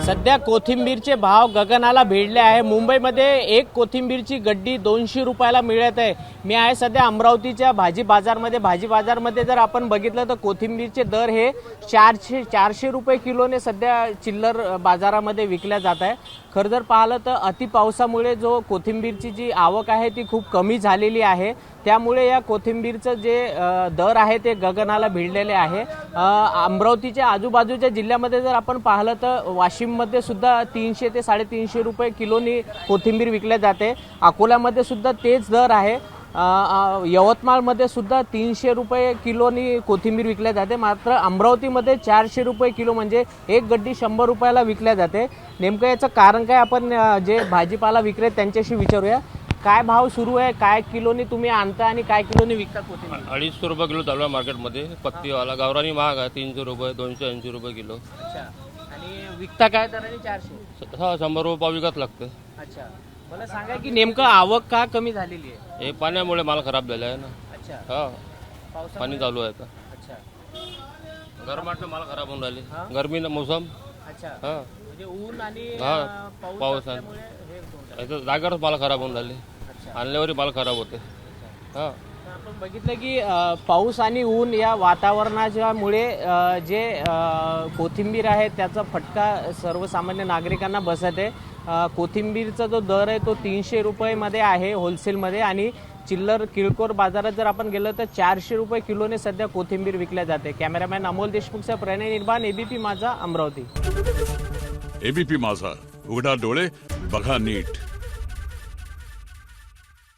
सध्या कोथिंबीरचे भाव गगनाला भिडले आहे। मुंबईमध्ये एक कोथिंबीरची गड्डी 200 रुपयाला मिळत आहे। मी आहे सध्या अमरावतीच्या भाजी बाजारमध्ये जर आपण बघितलं तर कोथिंबीरचे दर हे 400 रुपये किलोने सध्या चिल्लर बाजारामध्ये विकल्या जात आहे। खरं जर पाहिलं तर अति पावसामुळे जो कोथिंबीरची जी आवक आहे ती खूप कमी झालेली आहे, त्यामुळे या कोथिंबीरचं जे दर आहे ते गगनाला भिडलेले आहे। अमरावतीच्या आजूबाजूच्या जिल्ह्यामध्ये जर आपण पाहिलं तर वाशिममध्ये सुद्धा 300 ते 350 रुपये किलोनी कोथिंबीर विकल्या जाते। अकोल्यामध्ये सुद्धा तेच दर आहे। यवतमाळमध्ये सुद्धा 300 रुपये किलोनी कोथिंबीर विकल्या जाते। मात्र अमरावतीमध्ये 400 रुपये किलो म्हणजे एक गड्डी 100 रुपयाला विकल्या जाते। नेमकं याचं कारण काय आपण जे भाजीपाला विक्रेते त्यांच्याशी विचारूया। काय भाव सुरू आहे, काय किलोनी तुम्ही आणता आणि काय किलोनी विकता कोथिंबीर? 250 रुपये किलो चालू आहे मार्केटमध्ये। पत्तीवाला गावरानी महाग आहे, 300 रुपये 280 रुपये किलो। अच्छा, आणि विकता काय दराने? 400। हा, 100 रुपये पाव विकत लागते। अच्छा, मला सांगा की नेमकं आवक का कमी झालेली आहे? हे पाण्यामुळे माल खराब झाला आहे ना। अच्छा, हा, पावसामुळे? पाणी चालू आहे आता। अच्छा, गरमाट माल खराब होऊन राहिले, गर्मीनं मौसम। अच्छा, हा, म्हणजे ऊन आणि हा, पाऊस असल्यामुळे हे होतं. आहे जागेवरच माल खराब होऊन राहिले, अच्छा, आणल्यावरही माल खराब होते। हा, तर आपण बघितलं की पाऊस आणि ऊन या वातावरणाच्या मुळे जे कोथिंबीर आहे त्याचा फटका सर्वसामान्य नागरिकांना बसत आहे। कोथिंबीरचा जो दर आहे तो 300 रुपयेमध्ये आहे होलसेलमध्ये, आणि चिल्लर किरकोळ बाजारात जर आपण गेलो तर 400 रुपये किलोने सध्या कोथिंबीर विकल्या जाते। कॅमेरामॅन अमोल देशमुखचा प्रणय निर्माण, एबीपी माझा, अमरावती। एबीपी माझा, उघडा डोळे बघा नीट।